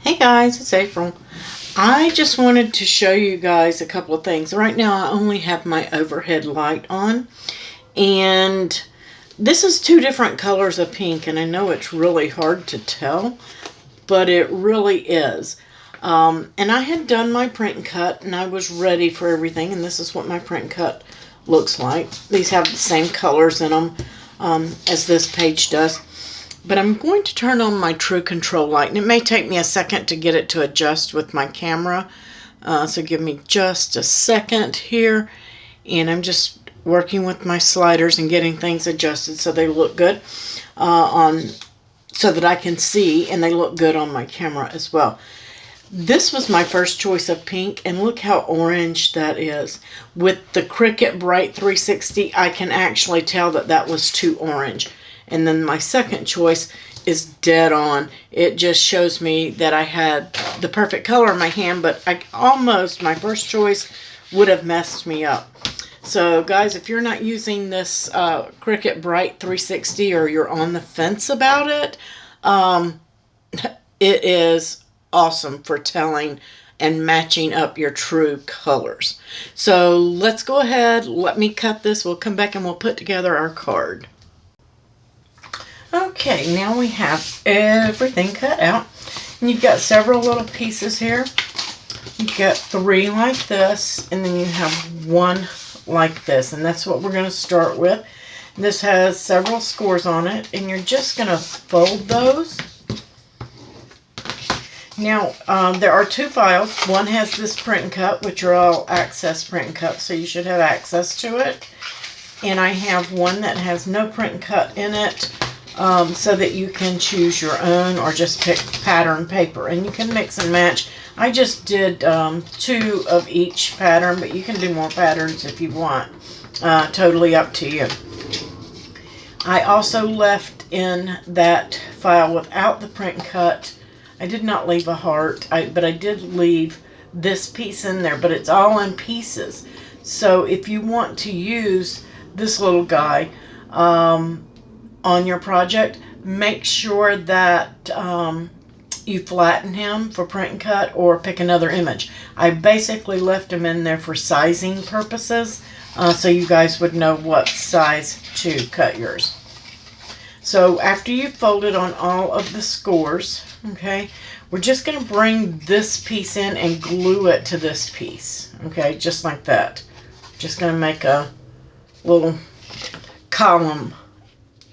Hey guys, it's April. I just wanted to show you guys a couple of things. Right now I only have my overhead light on, and this is two different colors of pink, and I know it's really hard to tell, but it really is. And I had done my print and cut, and I was ready for everything, and this is what my print and cut looks like. These have the same colors in them as this page does. But I'm going to turn on my True Control light, and it may take me a second to get it to adjust with my camera. So give me just a second here, and I'm just working with my sliders and getting things adjusted so they look good so that I can see, and they look good on my camera as well. This was my first choice of pink, and look how orange that is. With the Cricut Bright 360, I can actually tell that that was too orange. And then my second choice is dead on. It just shows me that I had the perfect color in my hand, but my first choice would have messed me up. So guys, if you're not using this Cricut Bright 360, or you're on the fence about it, it is awesome for telling and matching up your true colors. So let's go ahead, let me cut this, we'll come back and we'll put together our card. Okay, now we have everything cut out, and you've got several little pieces here. You've got three like this, and then you have one like this, and that's what we're going to start with. This has several scores on it, and you're just going to fold those. Now, there are two files. One has this print and cut, which are all access print and cut, so you should have access to it. And I have one that has no print and cut in it, so that you can choose your own or just pick pattern paper, and you can mix and match. I just did two of each pattern, but you can do more patterns if you want. Totally up to you. I also left in that file without the print and cut. I did not leave a heart, but I did leave this piece in there, but it's all in pieces. So if you want to use this little guy on your project, make sure that you flatten him for print and cut, or pick another image. I basically left him in there for sizing purposes, so you guys would know what size to cut yours. So after you've folded on all of the scores, okay, we're just going to bring this piece in and glue it to this piece, okay, just like that. Just going to make a little column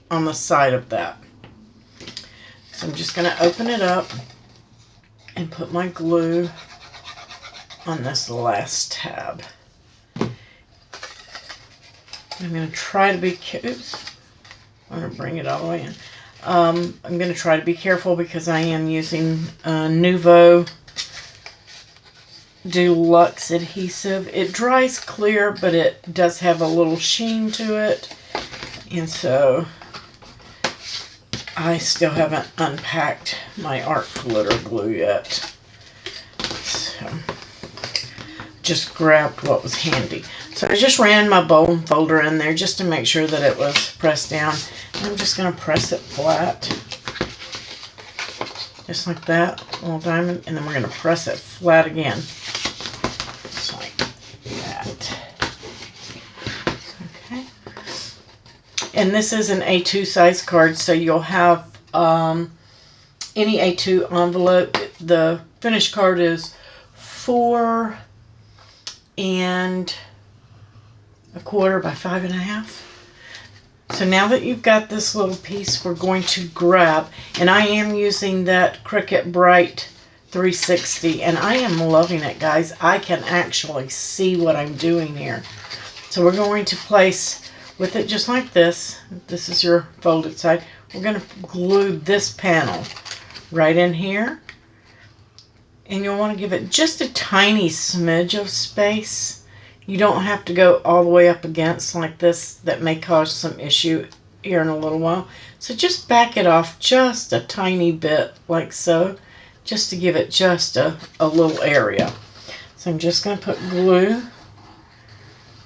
on the side of that. So I'm just going to open it up and put my glue on this last tab. I'm going to try to be I'm going to bring it all the way in. I'm going to try to be careful because I am using Nuvo Deluxe adhesive. It dries clear, but it does have a little sheen to it, and so I still haven't unpacked my art glitter glue yet. So just grabbed what was handy. So I just ran my bowl and folder in there just to make sure that it was pressed down. And I'm just going to press it flat. Just like that, little diamond. And then we're going to press it flat again. Just like that. Okay. And this is an A2 size card, so you'll have any A2 envelope. The finished card is 4 1/4 by 5.5. So now that you've got this little piece, we're going to grab, and I am using that Cricut Bright 360, and I am loving it, guys. I can actually see what I'm doing here. So we're going to place with it just like this. This is your folded side. We're going to glue this panel right in here, and you'll want to give it just a tiny smidge of space. You don't have to go all the way up against like this. That may cause some issue here in a little while. So just back it off just a tiny bit like so, just to give it just a little area. So I'm just going to put glue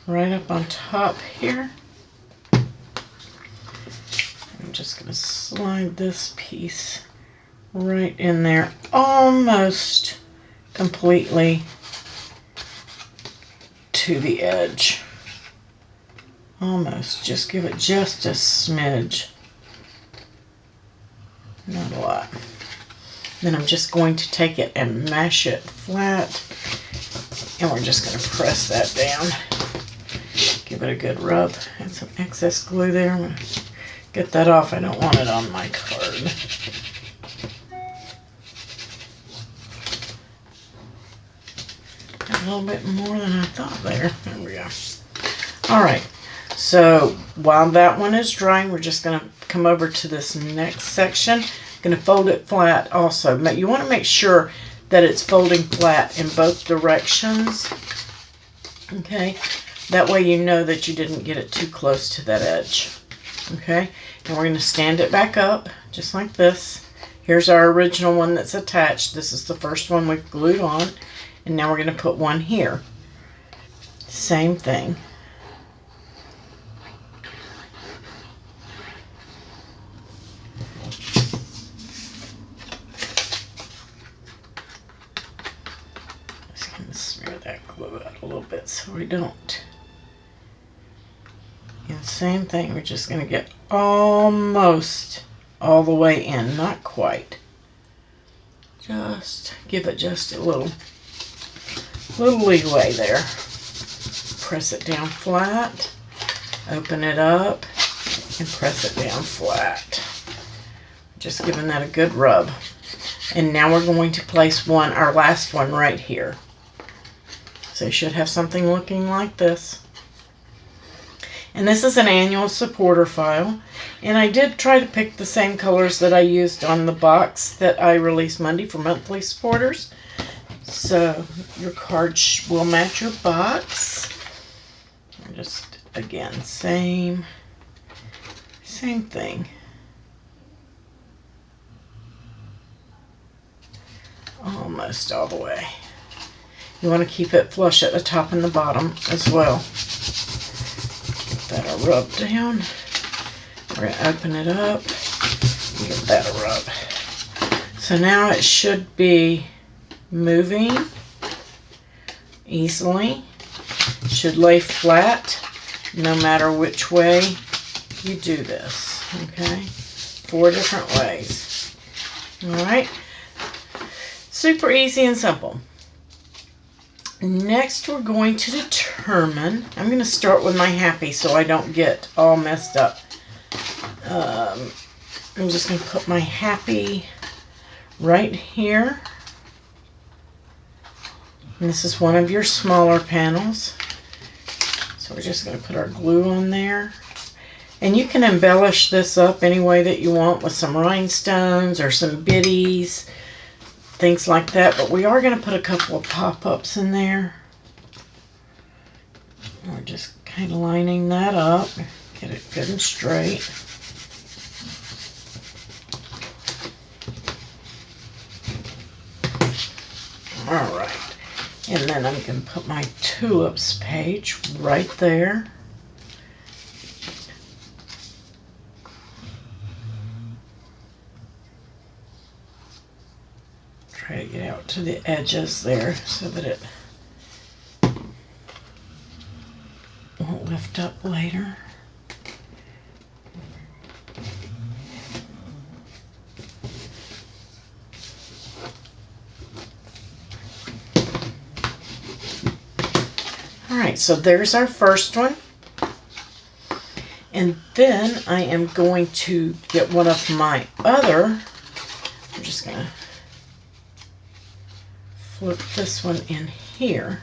right up on top here. I'm just going to slide this piece right in there, almost completely to the edge. Almost. Just give it just a smidge. Not a lot. Then I'm just going to take it and mash it flat. And we're just going to press that down. Give it a good rub. And some excess glue there. I'm going to get that off. I don't want it on my card. Got a little bit more than I thought there. There we go. Alright. So while that one is drying, we're just going to come over to this next section. I'm going to fold it flat also. But you want to make sure that it's folding flat in both directions. Okay, that way you know that you didn't get it too close to that edge. Okay, and we're going to stand it back up just like this. Here's our original one that's attached. This is the first one we've glued on. And now we're going to put one here. Same thing. Smear that glue out a little bit so we don't. And same thing, we're just going to get almost all the way in, not quite. Just give it just a little leeway there. Press it down flat, open it up, and press it down flat. Just giving that a good rub. And now we're going to place one, our last one right here. So you should have something looking like this. And this is an annual supporter file. And I did try to pick the same colors that I used on the box that I released Monday for monthly supporters. So your card will match your box. And just, again, same thing. Almost all the way. You want to keep it flush at the top and the bottom as well. Get that a rub down. We're going to open it up and give that a rub. So now it should be moving easily. It should lay flat no matter which way you do this. Okay? 4 different ways. Alright? Super easy and simple. Next, we're going to determine, I'm going to start with my happy so I don't get all messed up. I'm just going to put my happy right here. And this is one of your smaller panels. So we're just going to put our glue on there. And you can embellish this up any way that you want with some rhinestones or some biddies. Things like that, but we are going to put a couple of pop-ups in there. We're just kind of lining that up, get it good and straight. Alright, and then I'm going to put my tulips page right there. Try to get out to the edges there so that it won't lift up later. Alright, so there's our first one. And then I am going to get one of my other, I'm just going to flip this one in here.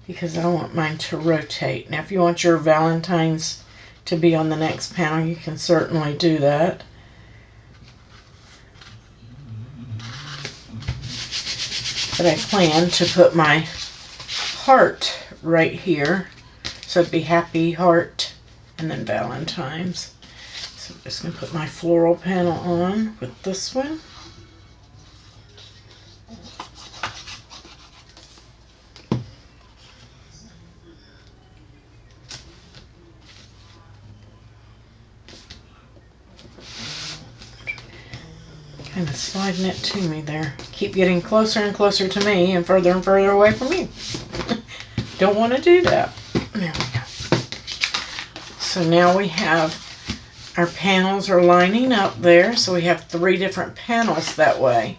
Because I want mine to rotate. Now if you want your Valentine's to be on the next panel, you can certainly do that. But I plan to put my heart right here. So it'd be happy heart and then Valentine's. So I'm just going to put my floral panel on with this one. Kind of sliding it to me there. Keep getting closer and closer to me and further away from you. Don't want to do that. There we go. So now we have our panels are lining up there. So we have 3 different panels that way.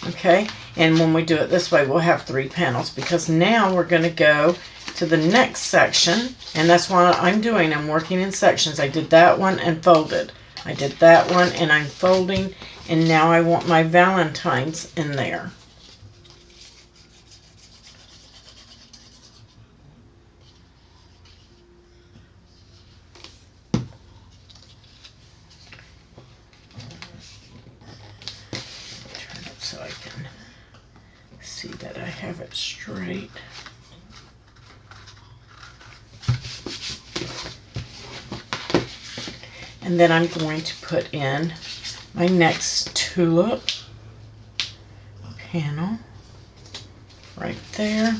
Okay. And when we do it this way, we'll have 3 panels, because now we're going to go to the next section. And that's what I'm doing. I'm working in sections. I did that one and folded. I did that one and I'm folding. And now I want my Valentines in there. Turn it so I can see that I have it straight. And then I'm going to put in my next tulip panel right there.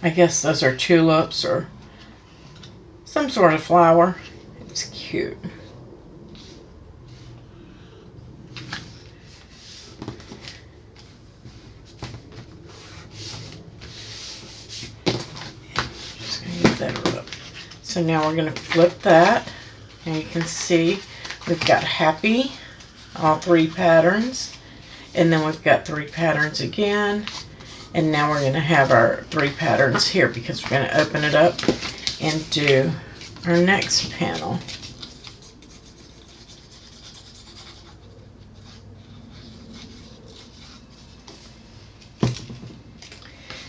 I guess those are tulips or some sort of flower. It's cute. So now we're going to flip that, and you can see we've got happy, all 3 patterns, and then we've got 3 patterns again, and now we're going to have our 3 patterns here, because we're going to open it up and do our next panel.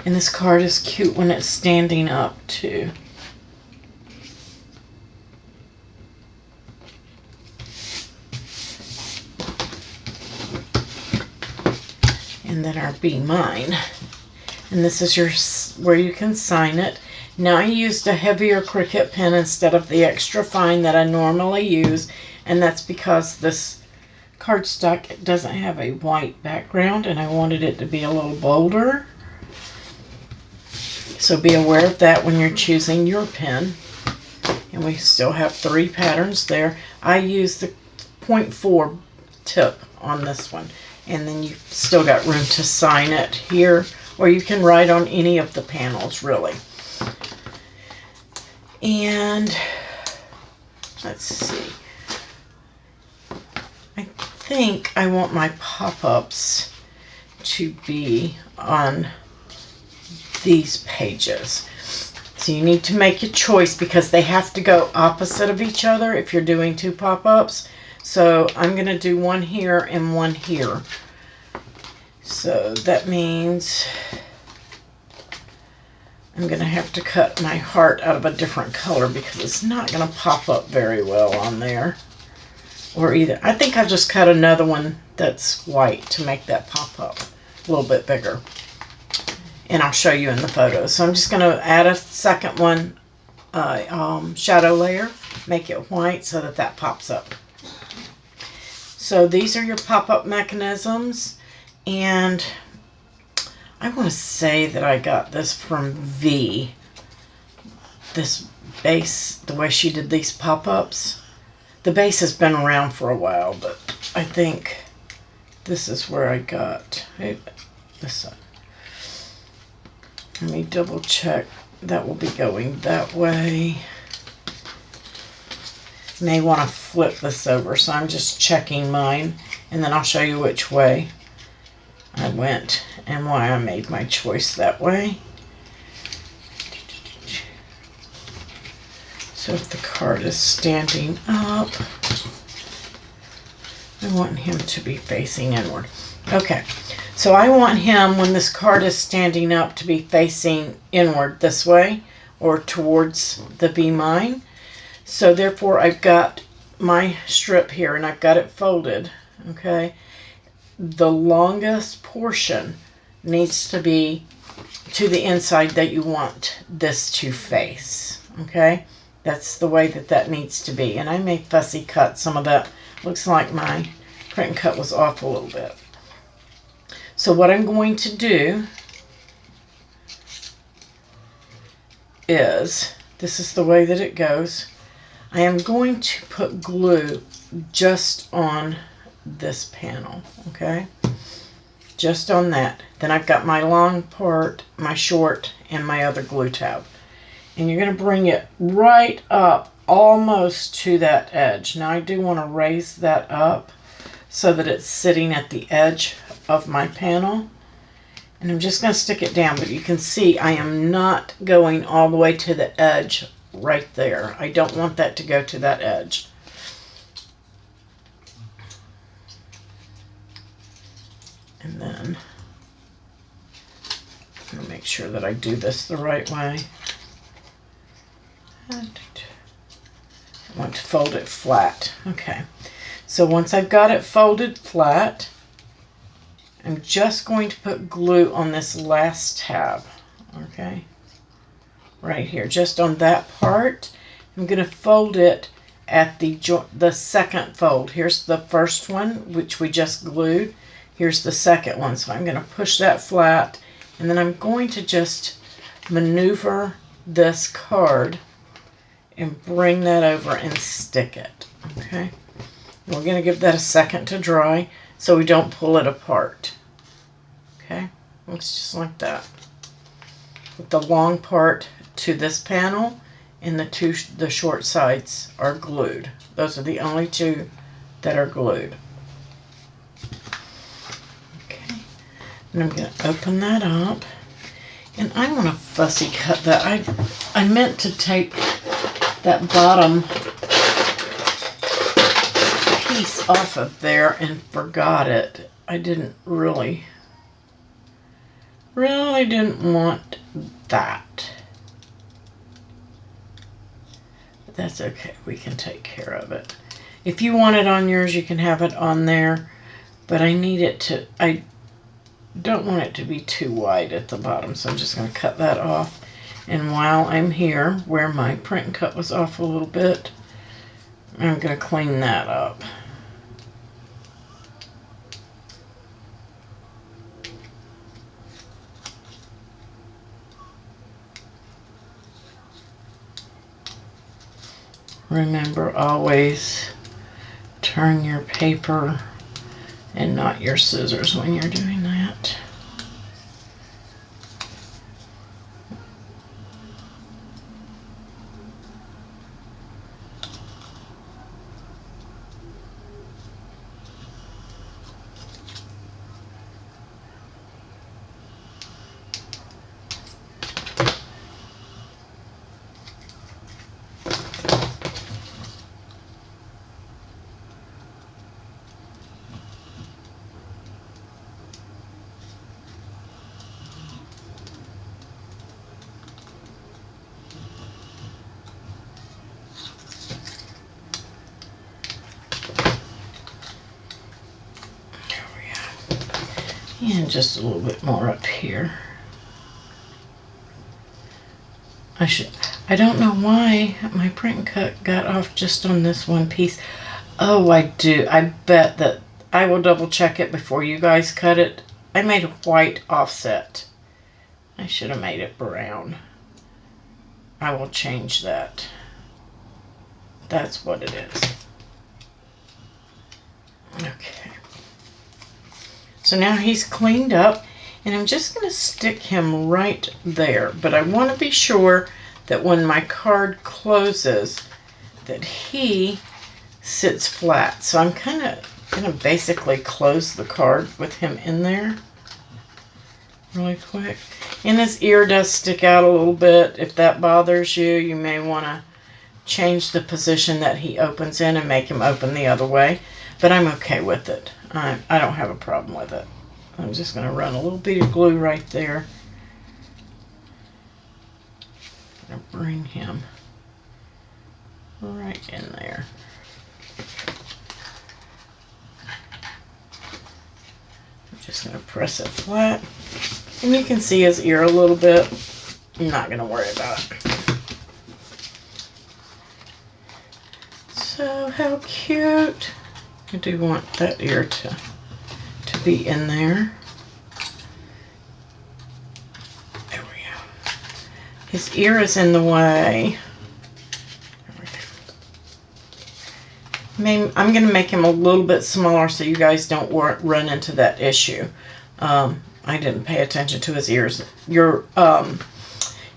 And this card is cute when it's standing up too. And then our Be Mine. And this is your where you can sign it. Now I used a heavier Cricut pen instead of the extra fine that I normally use. And that's because this cardstock doesn't have a white background and I wanted it to be a little bolder. So be aware of that when you're choosing your pen. And we still have 3 patterns there. I used the 0.4 tip on this one. And then you've still got room to sign it here, or you can write on any of the panels, really. And let's see. I think I want my pop-ups to be on these pages. So you need to make a choice because they have to go opposite of each other if you're doing 2 pop-ups. So I'm going to do one here and one here. So that means I'm going to have to cut my heart out of a different color because it's not going to pop up very well on there. Or either, I think I'll just cut another one that's white to make that pop up a little bit bigger. And I'll show you in the photos. So I'm just going to add a second one, shadow layer, make it white so that that pops up. So these are your pop-up mechanisms, and I want to say that I got this from V. This base, the way she did these pop-ups. The base has been around for a while, but I think this is where I got this one. Let me double check. That will be going that way. May want to flip this over, so I'm just checking mine, and then I'll show you which way I went and why I made my choice that way. So if the card is standing up, I want him to be facing inward. Okay, so I want him, when this card is standing up, to be facing inward this way or towards the Be Mine. So therefore I've got my strip here and I've got it folded, okay? The longest portion needs to be to the inside that you want this to face, okay? That's the way that that needs to be. And I may fussy cut some of that. Looks like my print and cut was off a little bit. So what I'm going to do is, this is the way that it goes. I am going to put glue just on this panel, okay? Just on that. Then I've got my long part, my short, and my other glue tab. And you're going to bring it right up almost to that edge. Now I do want to raise that up so that it's sitting at the edge of my panel. And I'm just going to stick it down, but you can see I am not going all the way to the edge right there. I don't want that to go to that edge. And then I'm going to make sure that I do this the right way. I want to fold it flat. Okay, so once I've got it folded flat, I'm just going to put glue on this last tab, okay? Right here, just on that part. I'm going to fold it at the second fold. Here's the first one, which we just glued. Here's the second one, so I'm going to push that flat, and then I'm going to just maneuver this card and bring that over and stick it, okay? We're going to give that a second to dry so we don't pull it apart, okay? Looks just like that. With the long part to this panel and the short sides are glued. Those are the only two that are glued. Okay, and I'm going to open that up, and I want to fussy cut that. I meant to take that bottom piece off of there and forgot it. I didn't really didn't want that. But that's okay, we can take care of it. If you want it on yours, you can have it on there, but I don't want it to be too wide at the bottom, so I'm just going to cut that off. And while I'm here, where my print and cut was off a little bit, I'm going to clean that up. Remember, always turn your paper and not your scissors when you're doing that. And just a little bit more up here. I don't know why my print and cut got off just on this one piece. Oh, I do. I bet that I will double check it before you guys cut it. I made a white offset. I should have made it brown. I will change that. That's what it is. Okay. So now he's cleaned up, and I'm just going to stick him right there. But I want to be sure that when my card closes, that he sits flat. So I'm kind of going to basically close the card with him in there really quick. And his ear does stick out a little bit. If that bothers you, you may want to change the position that he opens in and make him open the other way. But I'm okay with it. I don't have a problem with it. I'm just going to run a little bit of glue right there. I'm going to bring him right in there. I'm just going to press it flat. And you can see his ear a little bit. I'm not going to worry about it. So how cute. I do want that ear to be in there. There we go. His ear is in the way. Maybe I'm going to make him a little bit smaller so you guys don't run into that issue. I didn't pay attention to his ears. Your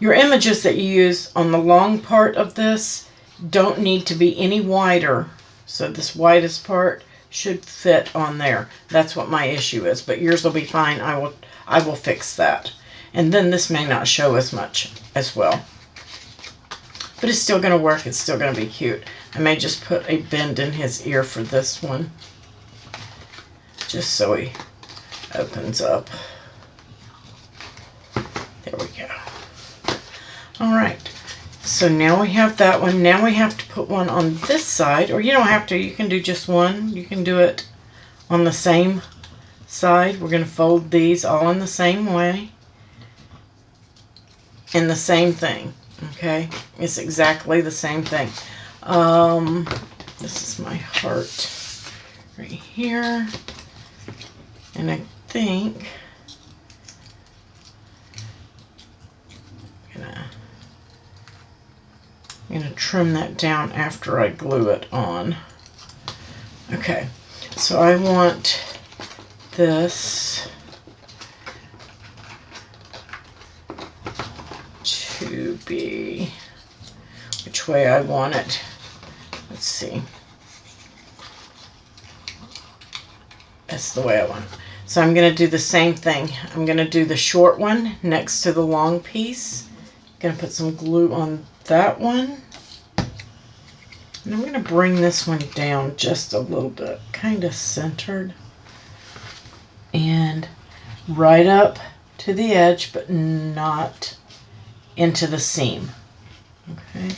images that you use on the long part of this don't need to be any wider. So this widest part should fit on there. That's what my issue is, but yours will be fine. I will fix that. And then this may not show as much as well. But it's still going to work. It's still going to be cute. I may just put a bend in his ear for this one. Just so he opens up. There we go. Alright. So now we have that one. Now we have to put one on this side. Or you don't have to. You can do just one. You can do it on the same side. We're going to fold these all in the same way. And the same thing. Okay, it's exactly the same thing. This is my heart right here, and I think I'm gonna trim that down after I glue it on. Okay, so I want this to be which way I want it. Let's see. That's the way I want it. So I'm going to do the same thing. I'm going to do the short one next to the long piece. I'm going to put some glue on that one. And I'm going to bring this one down just a little bit, kind of centered. And right up to the edge, but not into the seam. Okay,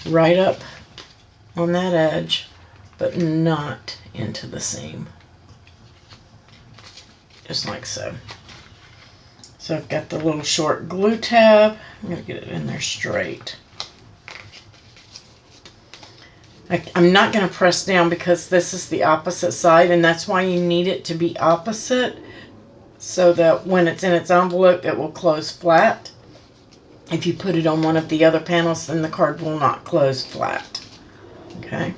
right up on that edge, but not into the seam. Just like so. So I've got the little short glue tab. I'm going to get it in there straight. I'm not going to press down because this is the opposite side, and that's why you need it to be opposite, so that when it's in its envelope it will close flat. If you put it on one of the other panels, then the card will not close flat. Okay.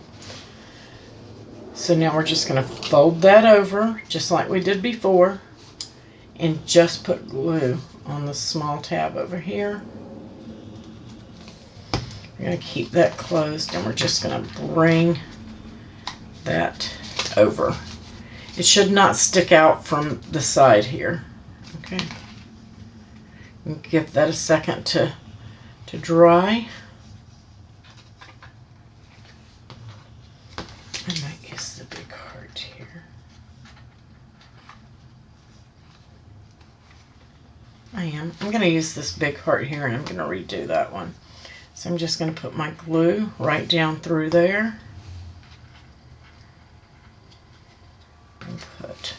So now we're just going to fold that over, just like we did before, and just put glue on the small tab over here. We're going to keep that closed, and we're just going to bring that over. It should not stick out from the side here. Okay. Give that a second to dry. I might use the big heart here. I'm going to use this big heart here, and I'm going to redo that one. So I'm just going to put my glue right down through there. And put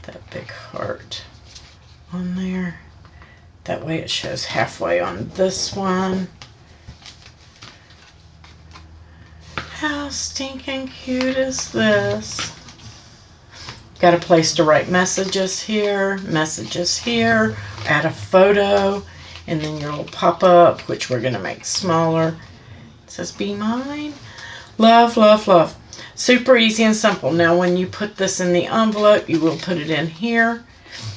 that big heart on there. That way it shows halfway on this one. How stinking cute is this? Got a place to write messages here, add a photo, and then your little pop-up, which we're going to make smaller. It says, "Be mine." Love, love, love. Super easy and simple. Now when you put this in the envelope, you will put it in here.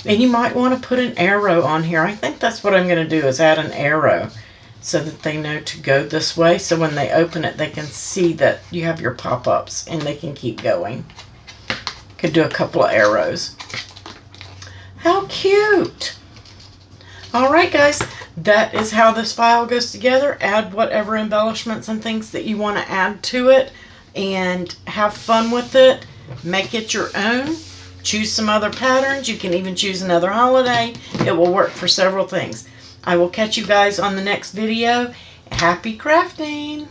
And you might want to put an arrow on here. I think that's what I'm going to do, is add an arrow so that they know to go this way. So when they open it, they can see that you have your pop-ups and they can keep going. Could do a couple of arrows. How cute! Alright guys, that is how this file goes together. Add whatever embellishments and things that you want to add to it and have fun with it. Make it your own. Choose some other patterns. You can even choose another holiday. It will work for several things. I will catch you guys on the next video. Happy crafting!